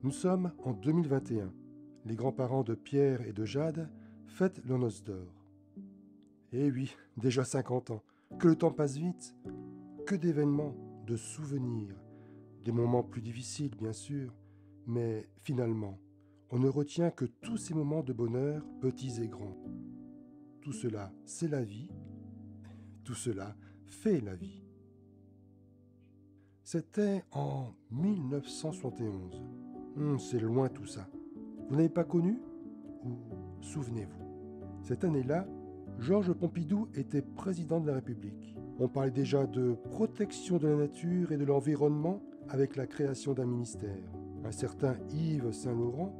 Nous sommes en 2021. Les grands-parents de Pierre et de Jade fêtent leur noce d'or. Eh oui, déjà 50 ans. Que le temps passe vite. Que d'événements, de souvenirs, des moments plus difficiles bien sûr, mais finalement, on ne retient que tous ces moments de bonheur, petits et grands. Tout cela, c'est la vie. Tout cela fait la vie. C'était en 1971. C'est loin tout ça. Vous n'avez pas connu? Ou souvenez-vous. Cette année-là, Georges Pompidou était président de la République. On parlait déjà de protection de la nature et de l'environnement avec la création d'un ministère. Un certain Yves Saint-Laurent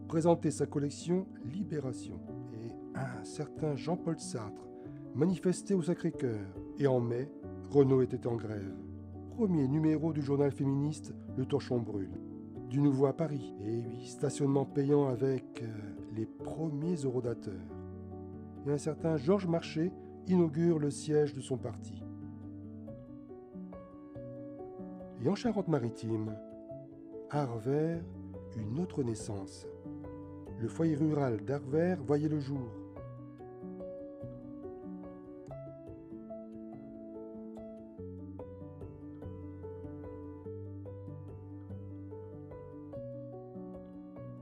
présentait sa collection Libération. Et un certain Jean-Paul Sartre manifestait au Sacré-Cœur. Et en mai, Renault était en grève. Premier numéro du journal féministe Le Torchon Brûle. Du nouveau à Paris. Et oui, stationnement payant avec les premiers horodateurs. Et un certain Georges Marchais inaugure le siège de son parti. Et en Charente-Maritime, Arvert, une autre naissance. Le foyer rural d'Arvert voyait le jour.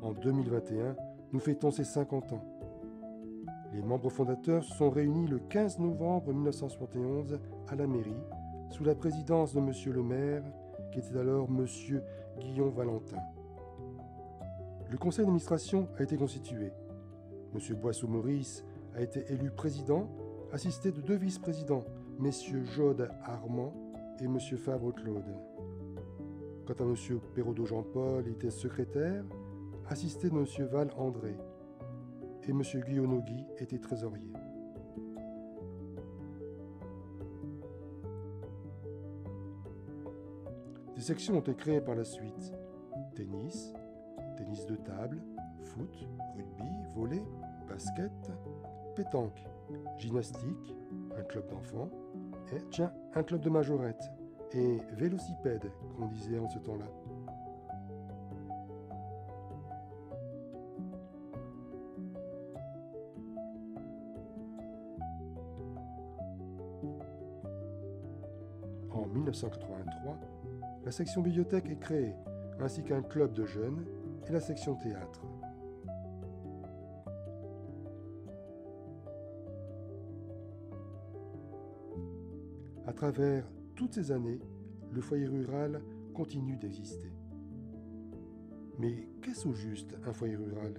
En 2021, nous fêtons ses 50 ans. Les membres fondateurs se sont réunis le 15 novembre 1971 à la mairie, sous la présidence de M. le maire, qui était alors M. Guillaume Valentin. Le conseil d'administration a été constitué. M. Boisseau-Maurice a été élu président, assisté de 2 vice-présidents, M. Jaude Armand et M. Fabre-Claude. Quant à M. Perraudot Jean-Paul, il était secrétaire, assisté de M. Val André, et M. Guillonogui était trésorier. Des sections ont été créées par la suite. Tennis, tennis de table, foot, rugby, volley, basket, pétanque, gymnastique, un club d'enfants, et tiens, un club de majorette, et vélocipède, qu'on disait en ce temps-là. En 1983, la section bibliothèque est créée, ainsi qu'un club de jeunes et la section théâtre. À travers toutes ces années, le foyer rural continue d'exister. Mais qu'est-ce au juste un foyer rural ?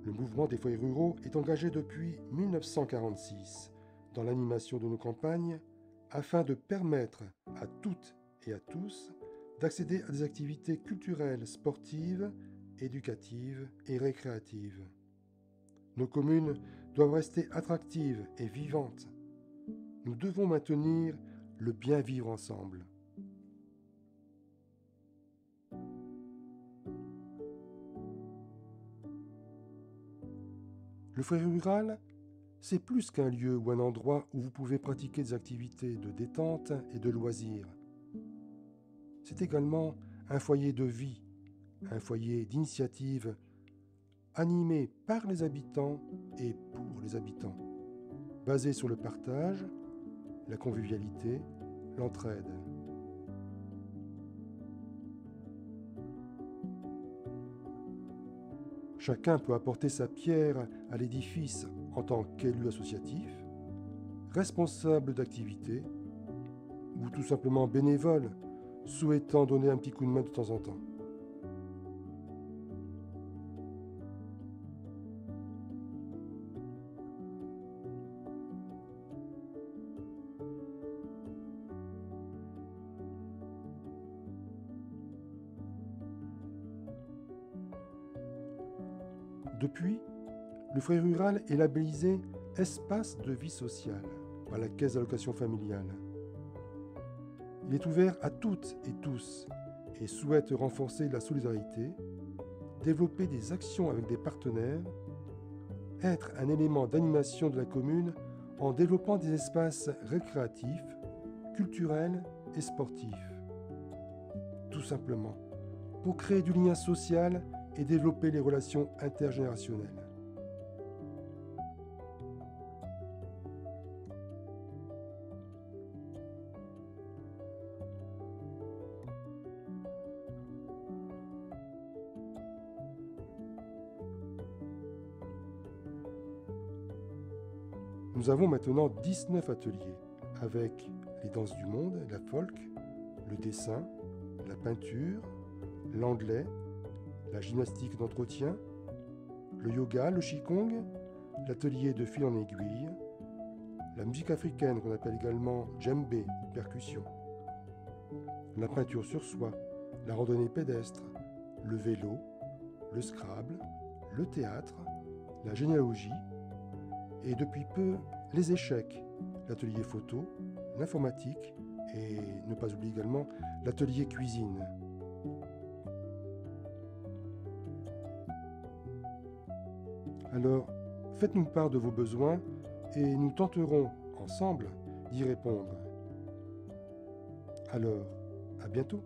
Le mouvement des foyers ruraux est engagé depuis 1946 dans l'animation de nos campagnes afin de permettre à toutes et à tous d'accéder à des activités culturelles, sportives, éducatives et récréatives. Nos communes doivent rester attractives et vivantes. Nous devons maintenir le bien vivre ensemble. Le foyer rural, c'est plus qu'un lieu ou un endroit où vous pouvez pratiquer des activités de détente et de loisirs. C'est également un foyer de vie, un foyer d'initiative, animé par les habitants et pour les habitants, basé sur le partage, la convivialité, l'entraide. Chacun peut apporter sa pierre à l'édifice en tant qu'élu associatif, responsable d'activité ou tout simplement bénévole, souhaitant donner un petit coup de main de temps en temps. Depuis, le foyer rural est labellisé Espace de vie sociale par la Caisse d'allocation familiale. Il est ouvert à toutes et tous et souhaite renforcer la solidarité, développer des actions avec des partenaires, être un élément d'animation de la commune en développant des espaces récréatifs, culturels et sportifs. Tout simplement, pour créer du lien social et développer les relations intergénérationnelles. Nous avons maintenant 19 ateliers, avec les danses du monde, la folk, le dessin, la peinture, l'anglais, la gymnastique d'entretien, le yoga, le qigong, l'atelier de fil en aiguille, la musique africaine qu'on appelle également djembé, percussion, la peinture sur soie, la randonnée pédestre, le vélo, le Scrabble, le théâtre, la généalogie, et depuis peu, les échecs, l'atelier photo, l'informatique et, ne pas oublier également, l'atelier cuisine. Alors, faites-nous part de vos besoins et nous tenterons, ensemble, d'y répondre. Alors, à bientôt.